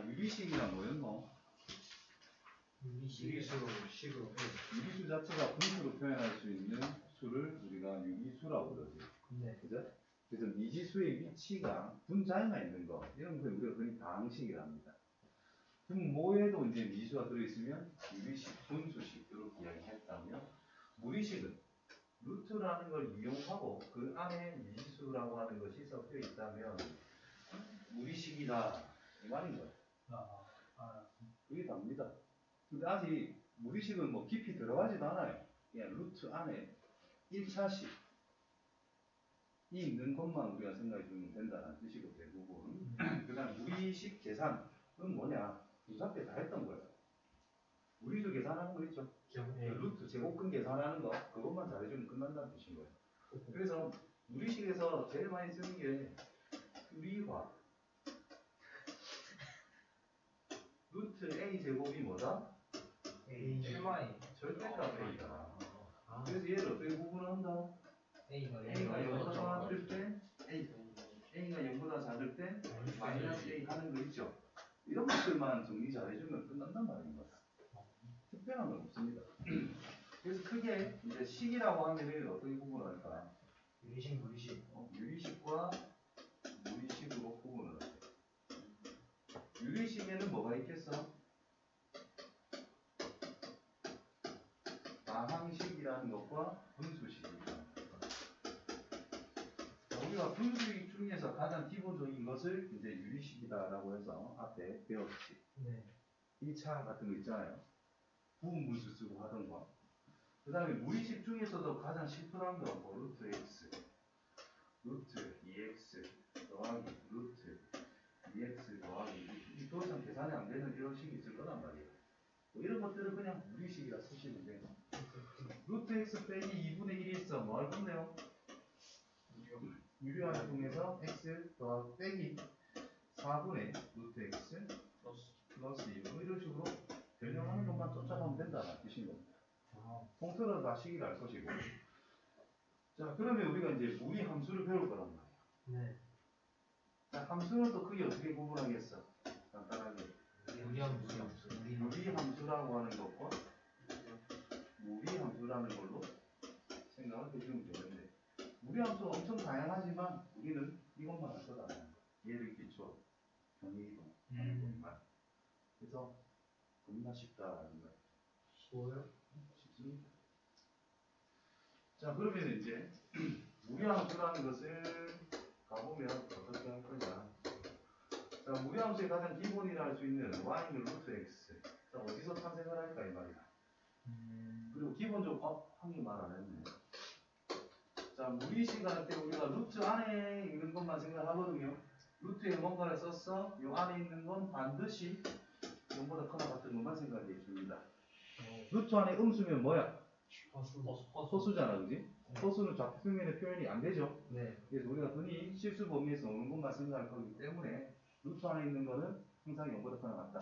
자, 유리식이란 뭐였노? 유리수로 유리수 자체가 분수로 표현할 수 있는 수를 우리가 유리수라고 그러지. 네. 그죠? 그래서 미지수의 위치가 분자에만 있는 거, 이런 걸 우리가 흔히 방식이랍니다. 분모에도 이제 미지수가 들어있으면 유리식, 분수식 이렇게 이야기했다면, 무리식은 루트라는 걸 이용하고 그 안에 미지수라고 하는 것이 섞여 있다면 무리식이다 이 말인 거예요. 그게 답니다. 근데 아직 무리식은 뭐 깊이 들어가지도 않아요. 그냥 루트 안에 1차식이 있는 것만 우리가 생각해 주면 된다는 뜻이고 대부분. 그 다음 무리식 계산은 뭐냐? 중사 때 다 했던 거예요. 무리수 계산하는 거 있죠? 루트 제곱근 계산하는 거 그것만 잘해주면 끝난다는 뜻인 거예요. 그래서 무리식에서 제일 많이 쓰는 게 유리화. 루트 a 제곱이 뭐다? 절대값 a다. 그래서 얘를 어떻게 구분한다? A가 0보다 작을 때 A가 0보다 작을 때 마이너스 A 하는 거 있죠? 이런 것들만 정리 잘해주면 끝난단 말인 거야. 특별한 건 없습니다. 그래서 크게 이제 식이라고 하면은 어떻게 구분할까? 유리식과 무리식으로 구분을 할게요. 유리식에는 뭐가 있겠어? 다항식이라는 것과 분수식입니다. 우리가 분수식 중에서 가장 기본적인 것을 이제 유리식이다라고 해서 앞에 배웠지. 네. 1차 같은 거 있잖아요. 부분분수 쓰고 하던 거. 그 다음에 무리식 중에서도 가장 심플한 거, 뭐 루트 x, 루트 2x 더하기 루트 2x 더하기 더 이상 계산이 안 되는 이런 식이 있을 거란 말이에요. 뭐 이런 것들은 그냥 무리식이라 쓰시면 돼요. 루트 x 빼기 2분의 1이 있어. 뭐 할 건데요? 유리화를 통해서 x 더하기 빼기 4분의 루트 x 플러스 2분 이런 식으로 변형하는 것만 쫓아가면 된다는 뜻인 겁니다. 통틀어서 다 식을 알 것이고. 자, 그러면 우리가 이제 무리 함수를 배울 거란 말이야. 네. 자, 함수는 또 크게 어떻게 구분하겠어? 간단하게. 무리 함수라고 하는 것과 무리 함수라는 걸로 생각을 해주면 되는데, 무리 함수가 엄청 다양하지만 우리는 이것만 할 거다. 얘를 기초 정의이동 하는 것만. 그래서 겁나 쉽다라는 거예요. 쉬워요? 쉽습니다. 자, 그러면 이제 무리함수라는 것을 가보면 어떻게 할 거냐. 자, 무리함수의 가장 기본이라 할 수 있는 y는 루트 x. 자, 어디서 탄생을 할까 이 말이야. 그리고 기본적으로 한개말 안 했네. 자, 무리식 할 때 우리가 루트 안에 있는 것만 생각하거든요. 루트에 뭔가를 썼어. 이 안에 있는 건 반드시 0보다 크나 같은 것만 생각해 줍니다. 루트 안에 음수면 뭐야? 허수잖아, 그지? 허수는 좌표평면의 표현이 안 되죠? 네. 그래서 우리가 흔히 실수 범위에서 오는 것만 생각할 거기 때문에 루트 안에 있는 거는 항상 0보다 크나 같다.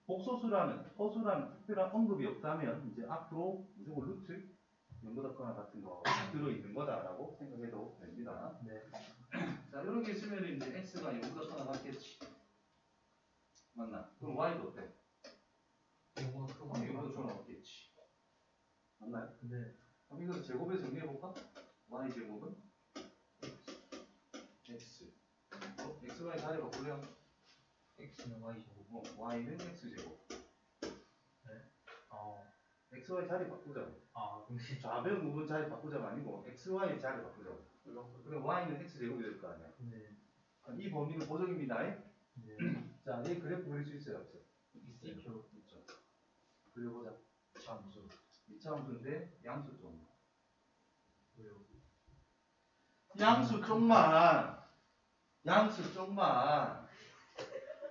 복소수라는, 허수라는 특별한 언급이 없다면 이제 앞으로 무조건 루트 0보다 크나 같은 거 들어있는 거다라고 생각해도 됩니다. 네. 자, 이런 게 있으면 이제 x가 0보다 크나 같겠지. 맞나? 그럼 y도 어때? 0보다 크나 같겠지. 맞나요? 네. 그럼 이거 제곱에 정리해볼까? y 제곱은 x. xy 자리 바꾸려? x는 y 제곱. y는 x 제곱. 네. xy 자리 바꾸자고. 근데 좌변 부분 자리 바꾸자가 아니고 xy 자리 바꾸자고. 그럼 y는 x 제곱이 될 거 아니야. 네. 이 범위는 고정입니다. 네. 자, 이 그래프 그릴 수 있어요, 없어요? 있죠. 있죠. 그려보자. 참수. 2차 함수인데 양수 좀. 왜요? 양수 쪽만. 양수 쪽만.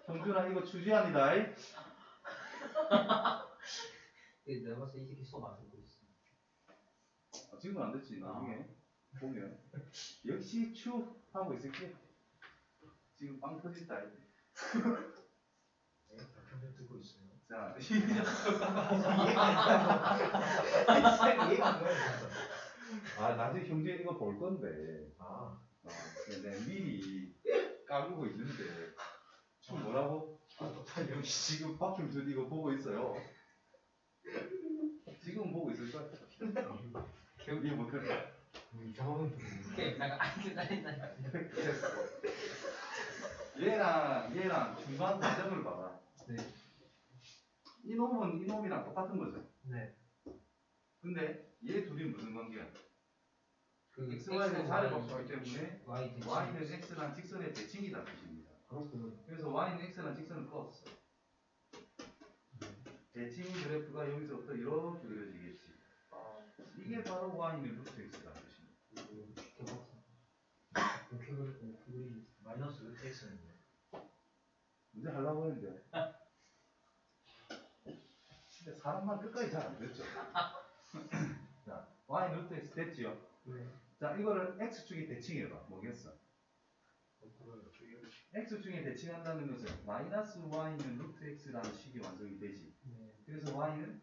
형준아 이거 추지합니다. 내가 봤을 때 이 새끼 수업 안 듣고 있어. 지금은 안 됐지. 나중에 보면 역시 추 하고 있을게. 지금 빵 터진다. 네, 평생 듣고 있어요. 자, 나중에 형제 이거 볼 건데. 내가 미리 까불고 있는데. 추 뭐라고? 또 달려. 지금 박힘 준 이거 보고 있어요. 지금 보고 있을 거야. 기억이 못해. 이상한 게 약간 안게 짜린다. 얘랑 중간 과정을 봐봐. 네. 이놈은 이놈이랑 똑같은 거죠. 네. 근데 얘 둘이 무슨 관계야? 그 XY는 자를 바꾸기 때문에 Y 대칭. Y는 X랑 직선의 대칭이다 뜻입니다. 그렇군요. 그래서 Y는 X랑 직선을 그었어. 대칭 그래프가 여기서부터 이렇게 그려지겠지. 이게 바로 Y는 루트 X라는 뜻입니다. 마이너스 루트 X는요? 문제 하려고 했는데. 근데 사람만 끝까지 잘 안 됐죠. 자, Y 루트 X 됐지요? 네. 자, 이거를 X축에 대칭해봐. 뭐겠어? X축에 대칭한다는 것은 마이너스 Y는 루트 X라는 식이 완성이 되지. 네. 그래서 Y는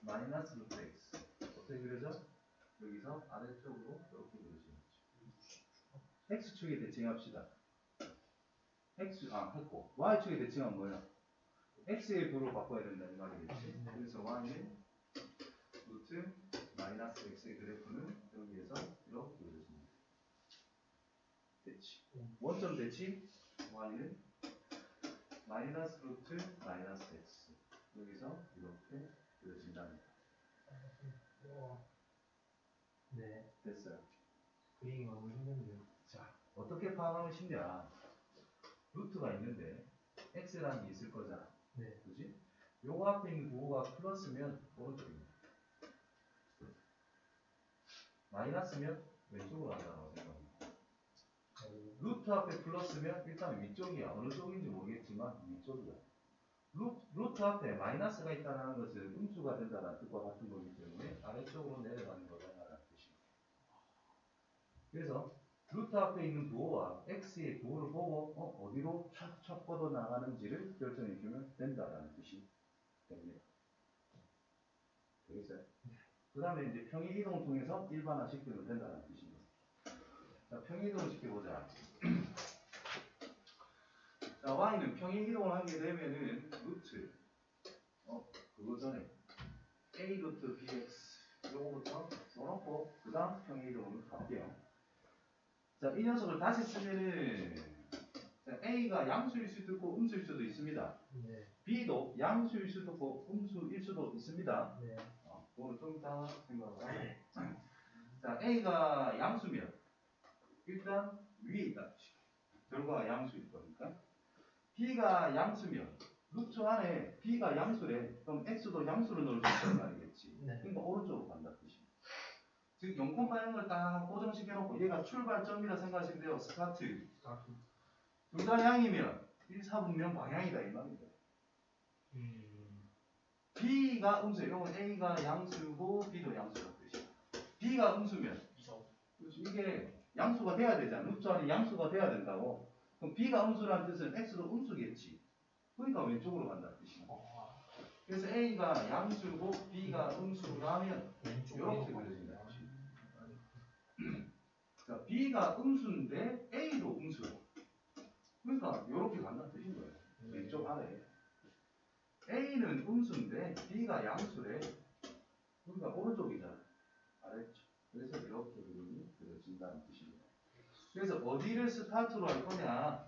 마이너스 루트 X. 어떻게 그려져? 여기서 아래쪽으로 이렇게 그려지는 거죠. X축에 대칭합시다. 했고. Y축에 대칭하면 뭐야? X의 부로 바꿔야 된다는 말이겠지. 그래서 Y는 루트 마이너스 X의 그래프는 여기에서 이렇게 그려집니다. 대칭. 원점 대칭 Y는 마이너스 루트 마이너스 X. 여기서 이렇게 그려진답니다. 네. 됐어요. 그림이 너무 힘든데요. 자, 어떻게 파악하면 쉽냐? 루트가 있는데 x라는 게 있을 거잖아. 네. 그지? 요거 앞에 있는 부호가 플러스면 오른쪽입니다. 마이너스면 왼쪽으로 간다고 생각합니다. 루트 앞에 플러스면 일단 위쪽이야. 어느 쪽인지 모르겠지만 위쪽이야. 루트 앞에 마이너스가 있다는 것은 음수가 된다는 뜻과 같은 거기 때문에 아래쪽으로 내려가는 거다라는 뜻입니다. 그래서 루트 앞에 있는 부호와 x의 부호를 보고 어디로 촥촥 뻗어 나가는지를 결정해 주면 된다라는 뜻이 됩니다. 되겠어요? 그 다음에 이제 평행 이동을 통해서 일반화 시키면 된다는 뜻입니다. 자, 평행 이동을 시켜보자. 자, y는 평행 이동을 하게 되면은 루트 그거 전에 a 루트 bx 요거부터 써놓고 그 다음 평행 이동을 갈게요. 자, 이 녀석을 다시 쓰면은 자, a가 양수일 수도 있고 음수일 수도 있습니다. 네. b도 양수일 수도 있고 음수일 수도 있습니다. 네. 그걸 좀 이따 생각을 하고. 자, a가 양수면 일단 위에 있다. 결과가 양수일 거니까. b가 양수면 루트 안에 b가 양수래. 그럼 x도 양수를 넣을 수 있다는 말이겠지. 네. 그러니까 오른쪽으로 간다 뜻입니다. 즉 0,0을 딱 고정시켜놓고 얘가 출발점이라 생각하시면 돼요. 스타트. 둘 다 양이면 1, 4분면 방향이다 이 말입니다. B가 음수예요. 이건 A가 양수고 B도 양수라는 뜻이야. B가 음수면 이게 양수가 돼야 되잖아. 루트 안에 양수가 돼야 된다고. 그럼 B가 음수라는 뜻은 X도 음수겠지. 그러니까 왼쪽으로 간다는 뜻이야. 그래서 A가 양수고 B가 음수라면 이렇게 그려진다. 자, B가 음수인데 A도 음수고. 그러니까 이렇게 간다는 뜻인 거예요. 왼쪽 아래. A는 음수인데 B가 양수래. 그러니까 오른쪽이잖아. 아래쪽. 그래서 이렇게 그림이 그려진다는 뜻입니다. 그래서 어디를 스타트로 할 거냐?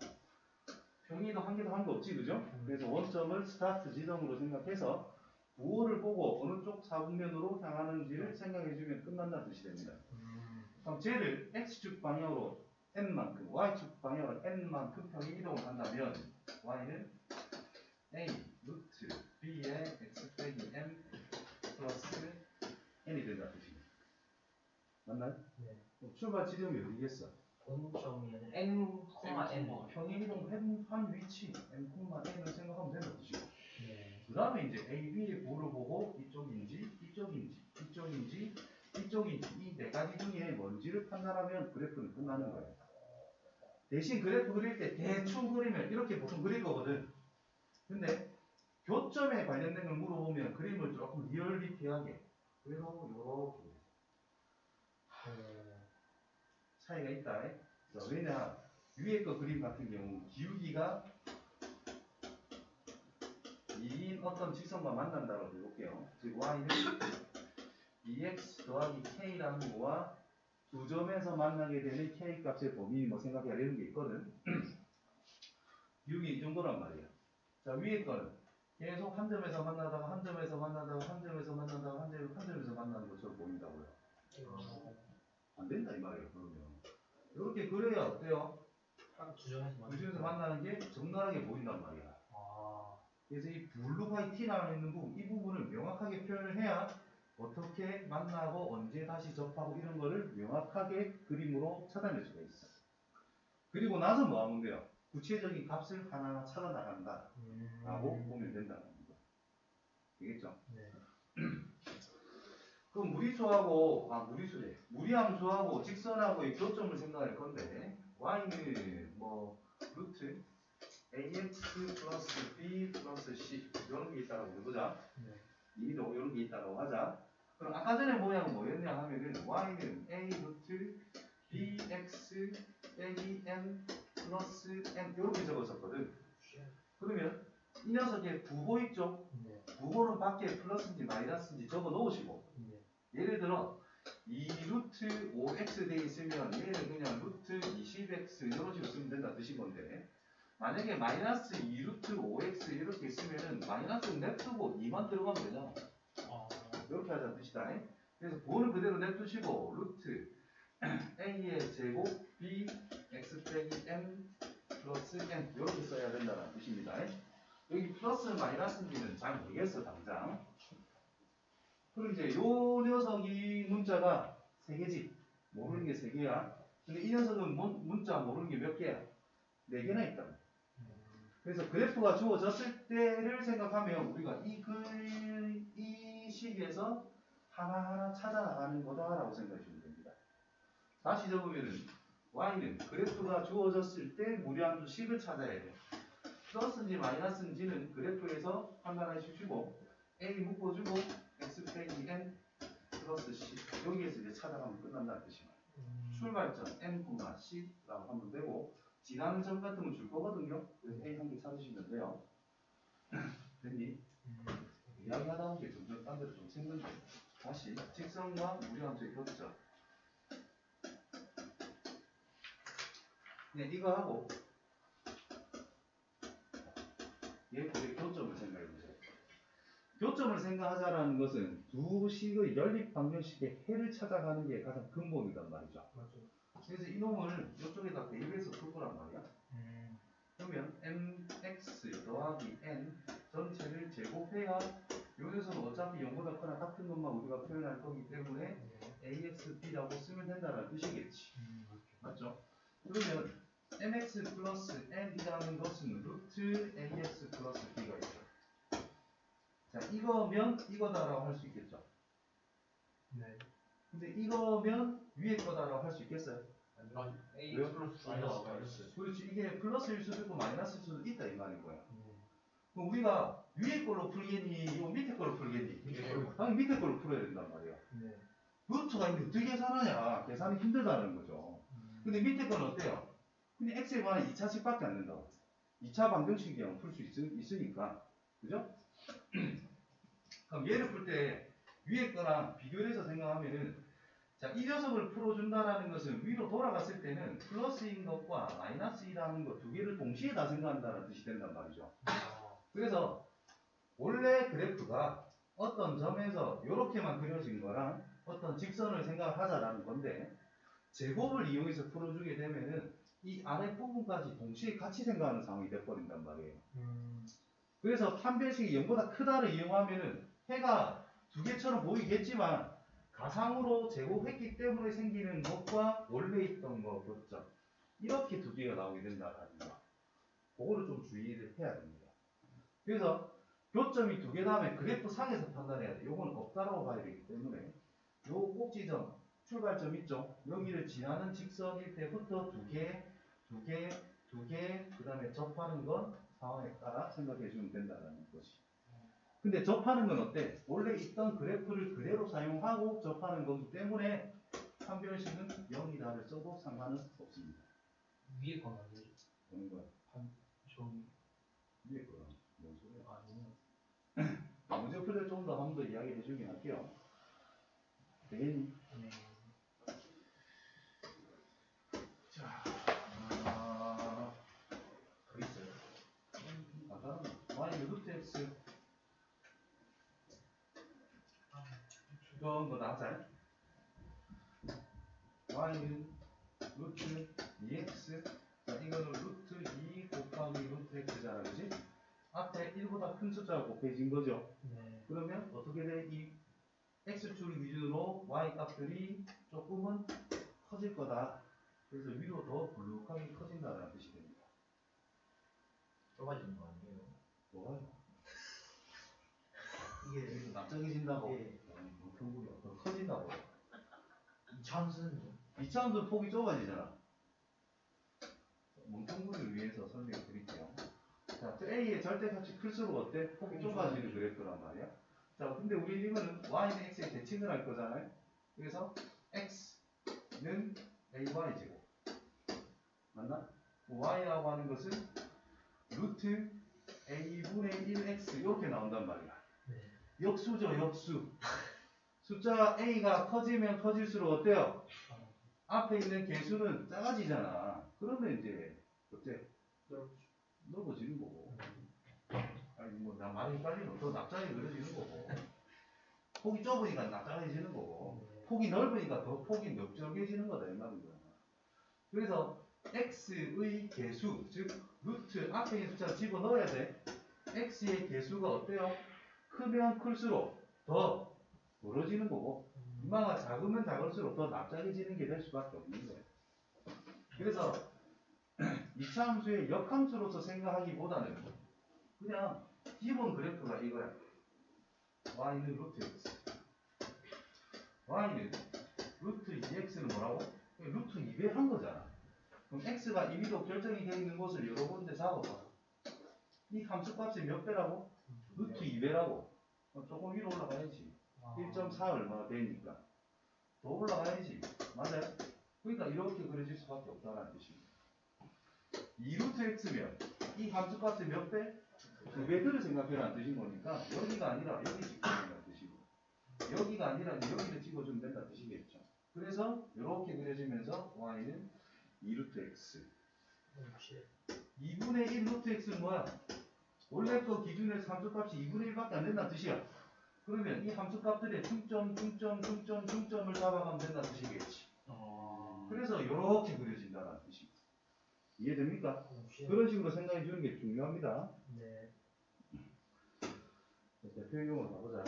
평행이동 한 개도 한 거 없지, 그죠? 그래서 원점을 스타트 지점으로 생각해서 부호를 보고 어느 쪽 사분면으로 향하는지를 생각해주면 끝난다는 뜻이 됩니다. 그럼 쟤를 x축 방향으로 n만큼, y축 방향으로 n만큼 평행이동을 한다면 y는 a 루트 b의 x 빼기 m 플러스 n이 된다는 뜻입니다. 맞나요? 네. 그럼 출발 지점이 어디겠어? 원점이 n, n. 평행이동 한 위치 n을 생각하면 된다는 뜻이고. 네. 그 다음에 이제 a, b의 부호를 보고 이쪽인지 이쪽인지 이쪽인지 이쪽인지 이 네 가지 중에 뭔지를 판단하면 그래프는 끝나는 거예요. 대신 그래프 그릴 때 대충 그리면 이렇게 보통 그릴 거거든. 근데 교점에 관련된 걸 물어보면 그림을 조금 리얼리티하게 그래도 이렇게 차이가 있다. 왜냐 위에 거 그림 같은 경우 기울기가 K인 어떤 직선과 만난다고 해볼게요. 즉 Y는 BX 더하기 K라는 거와 두 점에서 만나게 되는 K 값의 범위 뭐 생각해야 되는 게 있거든. 비용이 이 정도란 말이야. 자, 위에 거는 계속 한 점에서 만나다가 한 점에서 만나다가 한 점에서 만나다가 한 점에서 만나는 것처럼 보인다고요. 안 된다 이 말이에요. 그러면 이렇게 그려야 어때요? 두 점에서 두 점에서 만나는 게 적나라하게 보인단 말이야. 그래서 이 블루바이 T라고 있는 부분, 이 부분을 명확하게 표현을 해야 어떻게 만나고 언제 다시 접하고 이런 거를 명확하게 그림으로 찾아낼 수가 있어. 그리고 나서 뭐 하면 돼요? 구체적인 값을 하나하나 찾아 나간다 라고 보면 된다는 거. 되겠죠? 네. 그럼 무리함수하고 직선하고의 교점을 생각할 건데 y는 뭐 루트 ax 플러스 b 플러스 c 이런 게 있다고 해보자. 네. 이미도 이런 게 있다고 하자. 그럼 아까 전에 모양은 뭐였냐 하면은 y는 a 루트 bx 빼기 n 플러스 n 이렇게 적었었거든. 그러면 이 녀석의 부호 있죠? 네. 부호는 밖에 플러스인지 마이너스인지 적어 놓으시고 네. 예를 들어 2루트 5x 돼 있으면 얘는 그냥 루트 20x 이런 식으로 쓰면 된다 뜻인 건데 만약에 마이너스 2루트 5x 이렇게 있으면은 마이너스는 냅두고 2만 들어가면 되잖아. 이렇게 하자는 뜻이다. 그래서 부호는 그대로 냅두시고 루트 a의 제곱 b x 빼기 m 플러스 n 이렇게 써야 된다는 뜻입니다. 여기 플러스 마이너스인지는 잘 모르겠어 당장. 그럼 이제 요 녀석이 문자가 3개지. 모르는 게 3개야. 근데 이 녀석은 문자 모르는 게 몇 개야? 4개나 있다. 그래서 그래프가 주어졌을 때를 생각하면 우리가 이 식에서 하나하나 찾아나가는 거다라고 생각하시면 됩니다. 다시 적으면은 y는 그래프가 주어졌을 때 무리함수 식을 찾아야 돼. 플러스인지 마이너스인지는 그래프에서 판단해 주시고 a 묶어주고 x 빼기 n 플러스 c 여기에서 이제 찾아가면 끝난다는 뜻이에요. 출발점 n, c라고 하면 되고 지나는 점 같은 건 줄 거거든요. 그래서 a 한 개 찾으시면 돼요. 됐니? 이야기하다 보면 게 점점 딴 데로 좀 생긴데 다시 직선과 무리함수의 교점. 그냥 이거 하고 얘의 교점을 생각해보세요. 교점을 생각하자라는 것은 두 식의 연립 방정식의 해를 찾아가는 게 가장 근본이란 말이죠. 맞죠. 그래서 이놈을 이쪽에다 대입해서 풀 거란 말이야. 그러면 mx 더하기 n 전체를 제곱해야 요 녀석은 어차피 0보다 크나 같은 것만 우리가 표현할 거기 때문에 axb라고 쓰면 된다는 뜻이겠지. 맞죠? 그러면 mx 플러스 n이라는 것은 루트 ax 플러스 b가 있죠. 자, 이거면 이거다라고 할 수 있겠죠. 네. 근데 이거면 위에 거다라고 할 수 있겠어요? A 왜요? 플러스 마이너스. 그렇지. 이게 플러스일 수도 있고 마이너스일 수도 있다 이 말인 거야. 네. 그럼 우리가 위에 걸로 풀겠니? 이거 밑에 걸로 풀겠니? 밑에 걸로. 당연히 밑에 걸로 풀어야 된단 말이야. 네. 루트가 있는데 어떻게 계산하냐? 계산이 힘들다는 거죠. 근데 밑에 건 어때요? 그냥 x에 관한 2차식밖에 안 된다고. 2차 방정식이랑 풀 수 있으니까. 그죠? 그럼 얘를 풀 때 위에 거랑 비교를 해서 생각하면은 자, 이 녀석을 풀어준다라는 것은 위로 돌아갔을 때는 플러스인 것과 마이너스이라는 것 두 개를 동시에 다 생각한다는 뜻이 된단 말이죠. 그래서 원래 그래프가 어떤 점에서 이렇게만 그려진 거랑 어떤 직선을 생각하자라는 건데 제곱을 이용해서 풀어주게 되면은 이 아래 부분까지 동시에 같이 생각하는 상황이 돼버린단 말이에요. 그래서 판별식이 0보다 크다를 이용하면은 해가 두 개처럼 보이겠지만 가상으로 제곱했기 때문에 생기는 것과 원래 있던 거 교점 이렇게 두 개가 나오게 된다는 거. 그거를 좀 주의를 해야 됩니다. 그래서 교점이 두 개 다음에 그래프 상에서 판단해야 돼. 요건 없다라고 봐야 되기 때문에 요 꼭지점 출발점 있죠. 여기를 지나는 직선일 때부터 두 개, 그 다음에 접하는 건 상황에 따라 생각해 주면 된다는 것이. 근데 접하는 건 어때? 원래 있던 그래프를 그대로 사용하고 접하는 거기 때문에 판별식은 0이다를 써도 상관은 없습니다. 위에 건 아니죠. 보는 거야. 저기 위에 거랑 뭔 소리야? 아니요. 문제 풀 때 좀 더 한 번 더 이야기해 주긴 할게요. 되겠니? 네. 자, 더 있어요. 아까는 y 루트 x 이건 뭐 나왔잖아요. y는 루트 2x 자 이거는 루트 2 곱하기 루트 x잖아 그지? 앞에 1보다 큰 숫자가 곱해진 거죠. 네. 그러면 어떻게 돼? 이 x축을 기준으로 y 값들이 조금은 커질 거다. 그래서 위로 더 불룩하게 커진다는 뜻이 됩니다. 좁아지는 거 아니에요? 뭐가요? 이게 이게 납작해진다고? 예. 경국이 더 커진다고? 이참수는요? 이차원도 폭이 좁아지잖아. 뭉텅구를 위해서 설명을 드릴게요. 자, A의 절대값이 클수록 어때? 폭이 좁아지는 그래프란 말이야. 자, 근데 우리 이거는 Y는 X에 대칭을 할 거잖아요. 그래서 X는 AY제곱. 맞나? Y라고 하는 것은 루트 A분의 1X 이렇게 나온단 말이야. 네. 역수죠, 역수. 숫자 A가 커지면 커질수록 어때요? 앞에 있는 개수는 작아지잖아. 그러면 이제 어때? 넓어지는 거고. 아니 뭐 나 말이 헷갈리면 더 납작하게 그려지는 거고. 폭이 좁으니까 납작해지는 거고. 폭이 넓으니까 더 폭이 넓적해지는 거다 이 말입니다. 그래서 x의 개수, 즉 루트 앞에 있는 숫자를 집어넣어야 돼. x의 개수가 어때요? 크면 클수록 더 멀어지는 거고 이마가 작으면 작을수록 더 납작해지는 게 될 수밖에 없는 거예요. 그래서 이차함수의 역함수로서 생각하기보다는 그냥 기본 그래프가 이거야. y는 루트 x y는 루트 2x는 뭐라고? 루트 2배 한 거잖아. 그럼 x가 이미로 결정이 되어 있는 곳을 여러 군데 잡아봐. 이 함수값이 몇 배라고? 루트 2배라고. 조금 위로 올라가야지. 1.4 얼마 되니까. 더 올라가야지. 맞아요? 그러니까 이렇게 그려질 수밖에 없다는 뜻입니다. 2루트 x면 이 함수값의 몇 배? 2배들을 생각해라는 뜻인 거니까 여기가 아니라 여기 찍어준다는 뜻이고 여기가 아니라 여기를 찍어주면 된다는 뜻이겠죠. 그래서 이렇게 그려지면서 y는 2루트 x 2분의 1 루트 x는 뭐야? 원래 거 기준에서 함수값이 2분의 1밖에 안 된다는 뜻이야. 그러면 이 함수값들의 중점을 잡아가면 된다는 뜻이겠지. 그래서 이렇게 그려진다는 뜻입니다. 이해됩니까? 그런 식으로 생각해 주는 게 중요합니다. 네. 대표용으로 가보자.